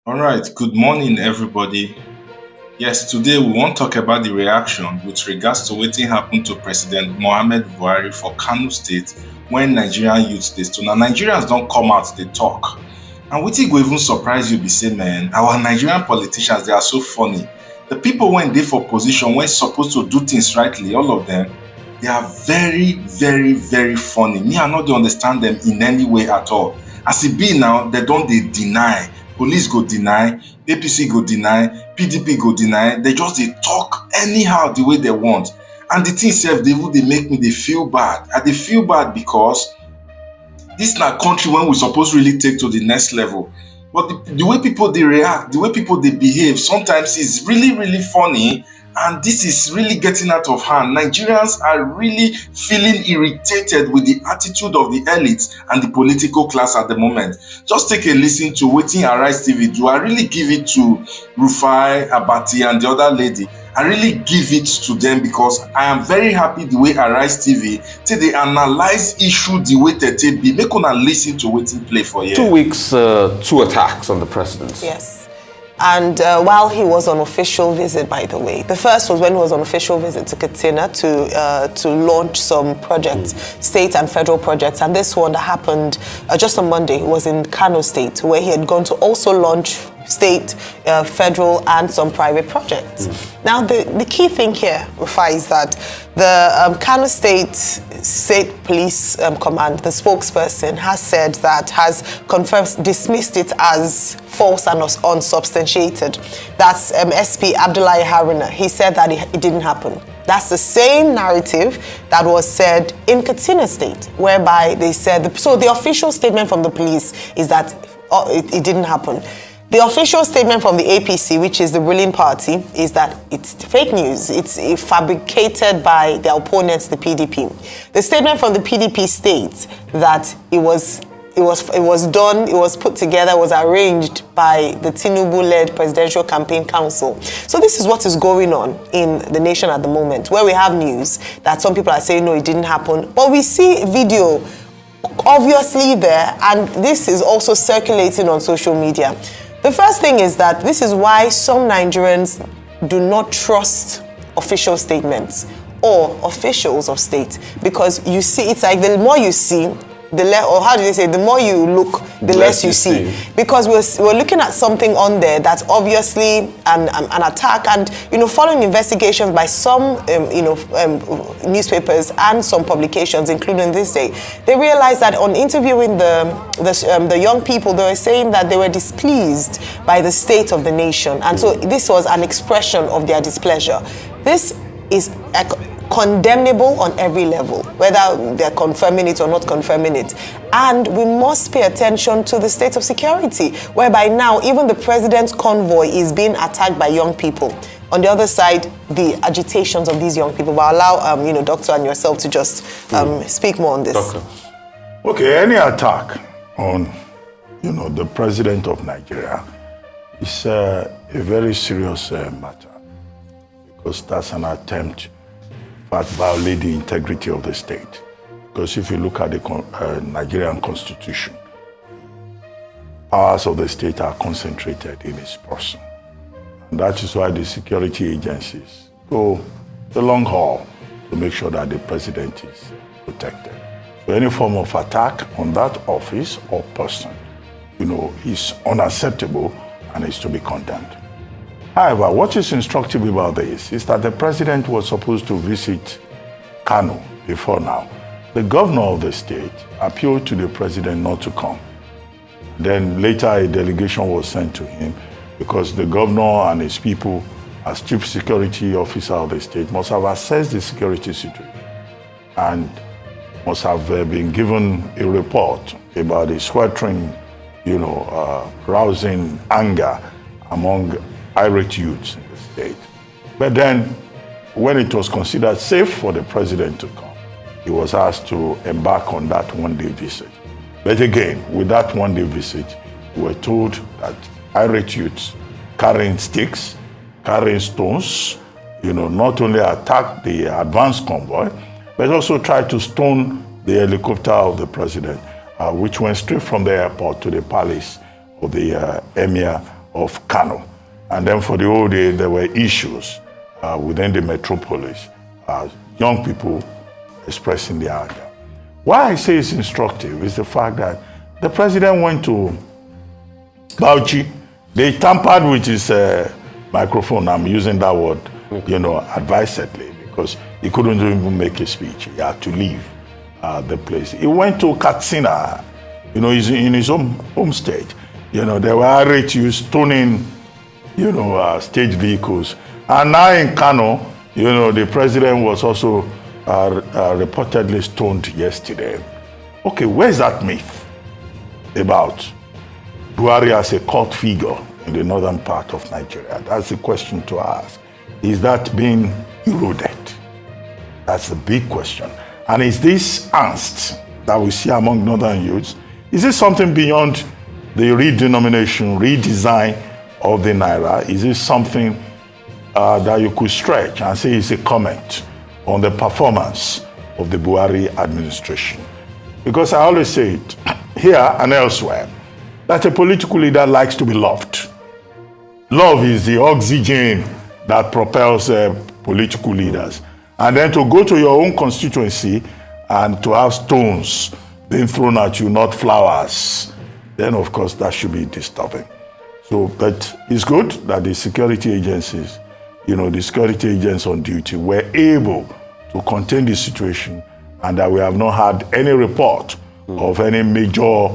All right, good morning, everybody. Yes, today we wan talk about the reaction with regards to wetin happen to President Muhammad Buhari for Kano State when Nigerian youth dey stone. Now, Nigerians don come out dey talk. And wetin go even surprise you be say, man, our Nigerian politicians, they are so funny. The people wey dey for position wey suppose to do things rightly, all of them, they are very, very, very funny. Me, I no dey understand them in any way at all. As e be now, they don dey deny. Police go deny, APC go deny, PDP go deny. They just dey talk anyhow the way they want. And the thing sef dey even dey make me dey feel bad. I dey feel bad because this na country wey we suppose really take to the next level. But the way people dey react, the way people dey behave, sometimes is really, really funny. And this is really getting out of hand. Nigerians are really feeling irritated with the attitude of the elites and the political class at the moment. Just take a listen to wetin Arise TV do. I really give it to Rufai, Abati, and the other lady. I really give it to them because I am very happy the way Arise TV take dey analyze issue the way they take be. Make una listen to wetin play for here. 2 weeks, two attacks on the president. Yes. And while he was on official visit, by the way, the first was when he was on official visit to Katsina to launch some projects, state and federal projects. And this one that happened just on Monday was in Kano State, where he had gone to also launch state, federal, and some private projects. Now, the key thing here, Rufai, is that the Kano State Police Command, the spokesperson, has confirmed, dismissed it as false and unsubstantiated. That's SP Abdullahi Haruna. He said that it didn't happen. That's the same narrative that was said in Katsina State, whereby they said, so the official statement from the police is that it didn't happen. The official statement from the APC, which is the ruling party, is that it's fake news. It's fabricated by their opponents, the PDP. The statement from the PDP states that it was done, it was put together, was arranged by the Tinubu-led Presidential Campaign Council. So this is what is going on in the nation at the moment, where we have news that some people are saying, no, it didn't happen. But we see video obviously there, and this is also circulating on social media. The first thing is that this is why some Nigerians do not trust official statements or officials of state, because you see, it's like the more you see, the more you look, the less you see. Because we're looking at something on there that's obviously an attack, and following investigations by some newspapers and some publications, including This Day, they realized that on interviewing the young people, they were saying that they were displeased by the state of the nation, and so this was an expression of their displeasure. This is condemnable on every level, whether they're confirming it or not confirming it. And we must pay attention to the state of security, whereby now even the president's convoy is being attacked by young people. On the other side, the agitations of these young people. But I'll allow Doctor and yourself to just speak more on this. Doctor. Okay, any attack on the president of Nigeria is a very serious matter, because that's an attempt that violate the integrity of the state. Because if you look at the Nigerian constitution, powers of the state are concentrated in its person. And that is why the security agencies go the long haul to make sure that the president is protected. So any form of attack on that office or person, is unacceptable and is to be condemned. However, what is instructive about this is that the president was supposed to visit Kano before now. The governor of the state appealed to the president not to come. Then later a delegation was sent to him, because the governor and his people, as chief security officer of the state, must have assessed the security situation and must have been given a report about the sweltering, rousing anger among irate youths in the state. But then, when it was considered safe for the president to come, he was asked to embark on that one-day visit. But again, with that one-day visit, we were told that irate youths carrying sticks, carrying stones, not only attacked the advance convoy, but also tried to stone the helicopter of the president, which went straight from the airport to the palace of the emir of Kano. And then for the whole day, there were issues within the metropolis, young people expressing their anger. Why I say it's instructive is the fact that the president went to Bauchi. They tampered with his microphone. I'm using that word, advisedly, because he couldn't even make a speech. He had to leave the place. He went to Katsina, he's in his home state. There were irate youths stoning, state vehicles. And now in Kano, the president was also reportedly stoned yesterday. Okay, where's that myth about Buhari as a cult figure in the northern part of Nigeria? That's the question to ask. Is that being eroded? That's the big question. And is this angst that we see among northern youths, is it something beyond the redenomination, redesign of the Naira? Is it something that you could stretch and say it's a comment on the performance of the Buhari administration? Because I always say it, here and elsewhere, that a political leader likes to be loved. Love is the oxygen that propels political leaders. And then to go to your own constituency and to have stones being thrown at you, not flowers, then of course that should be disturbing. So, but it's good that the security agencies, the security agents on duty were able to contain the situation, and that we have not had any report of any major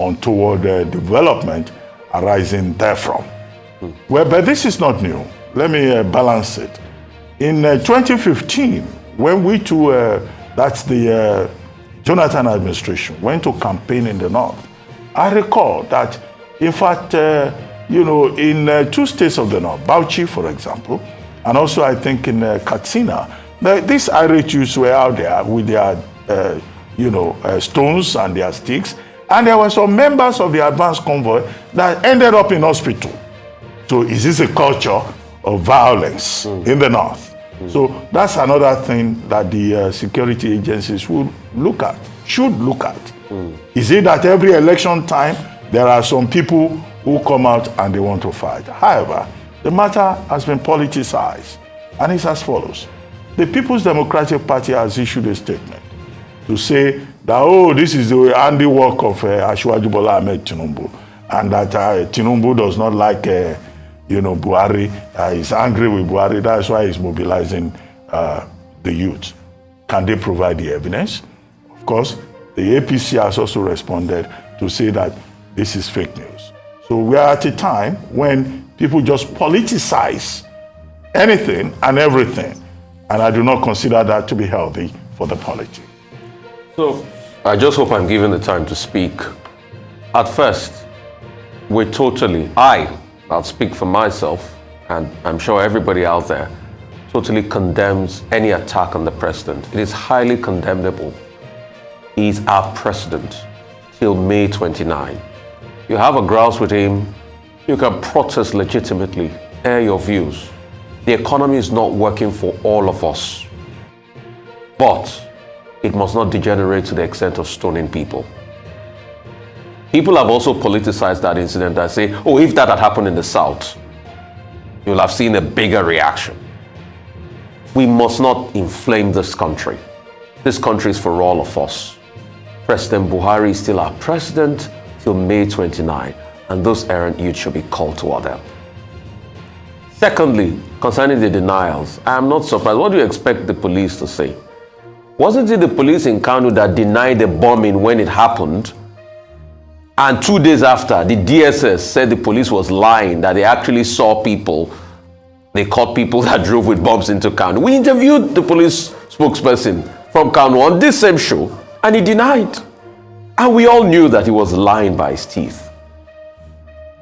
untoward development arising therefrom. Well, but this is not new. Let me balance it. In 2015, when we that's the Jonathan administration, went to campaign in the north, I recall that, in fact, in 2 states of the north, Bauchi, for example, and also I think in Katsina, these irate youths were out there with their, stones and their sticks, and there were some members of the advance convoy that ended up in hospital. So is this a culture of violence in the north? So that's another thing that the security agencies should look at. Is it that every election time there are some people who come out and they want to fight? However, the matter has been politicized, and it's as follows. The People's Democratic Party has issued a statement to say that, this is the handiwork of Asiwaju Bola Ahmed Tinubu, and that Tinubu does not like Buhari, he's angry with Buhari, that's why he's mobilizing the youth. Can they provide the evidence? Of course, the APC has also responded to say that this is fake news. So we are at a time when people just politicize anything and everything, and I do not consider that to be healthy for the polity. So I just hope I'm given the time to speak. At first, I'll speak for myself, and I'm sure everybody out there totally condemns any attack on the president. It is highly condemnable. He's our president till May 29. You have a grouse with him, you can protest legitimately, air your views. The economy is not working for all of us, but it must not degenerate to the extent of stoning people. People have also politicized that incident and say, if that had happened in the South, you'll have seen a bigger reaction. We must not inflame this country. This country is for all of us. President Buhari is still our president till May 29, and those errant youth should be called to order. Secondly, concerning the denials, I am not surprised. What do you expect the police to say? Wasn't it the police in Kano that denied the bombing when it happened? And 2 days after, the DSS said the police was lying, that they actually saw people. They caught people that drove with bombs into Kano. We interviewed the police spokesperson from Kano on this same show, and he denied. And we all knew that he was lying by his teeth.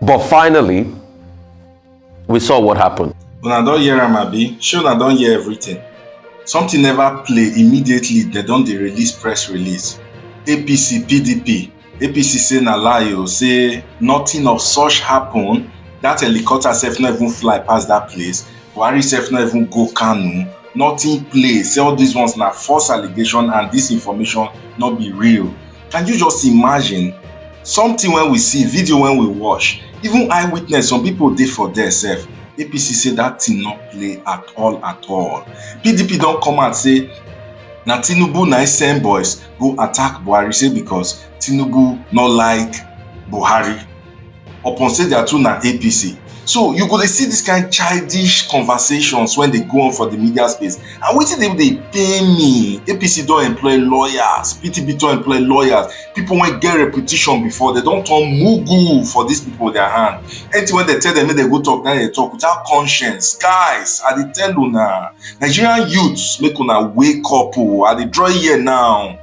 But finally, we saw what happened. When I don't hear Amabi, sure I don't hear everything. Something never play immediately, they don't release press release. APC, PDP. APC say na lie o, say nothing of such happen. That helicopter sef not even fly past that place. Buhari sef not even go Kanu. Nothing play. Say all these ones na false allegation and this information not be real. Can you just imagine something when we see, video when we watch, Even eyewitness, some people dey for there sef. APC say that thing no play at all. PDP don come out say na Tinubu na send boys go attack Buhari, say because Tinubu no like Buhari. Upon say their two na APC. So you go dey see this kind childish conversations when they go on for the media space. And wetin dey pay me? APC don employ lawyers, PDP don employ lawyers, people wey get reputation before, they don turn mugu for these people their hand. Anything when they tell them make they go talk, now they talk without conscience. Guys, I dey tell una, Nigerian youths, make una wake up. I dey draw here now.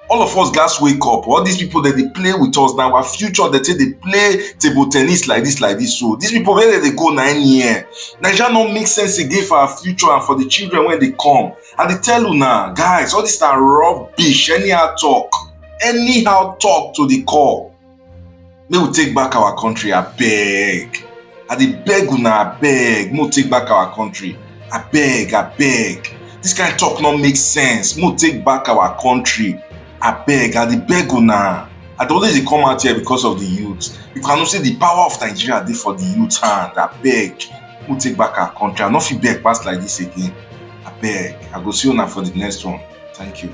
All of us gats wake up. All these people that they play with us now, our future, they say they play table tennis like this. So these people, where they go 9 years? Nigeria don't make sense again for our future and for the children when they come. And they tell you now, guys, all this are rubbish. Anyhow talk to the core. May we take back our country, I beg. I dey beg una, I beg. May we take back our country. I beg. This kind of talk not make sense. May we take back our country. I dey beg una. I don't always come out here because of the youth. You cannot say the power of Nigeria dey for the youth hand. I beg. We'll take back our country. I no fit beg pass like this again. I beg. I go see una for the next one. Thank you.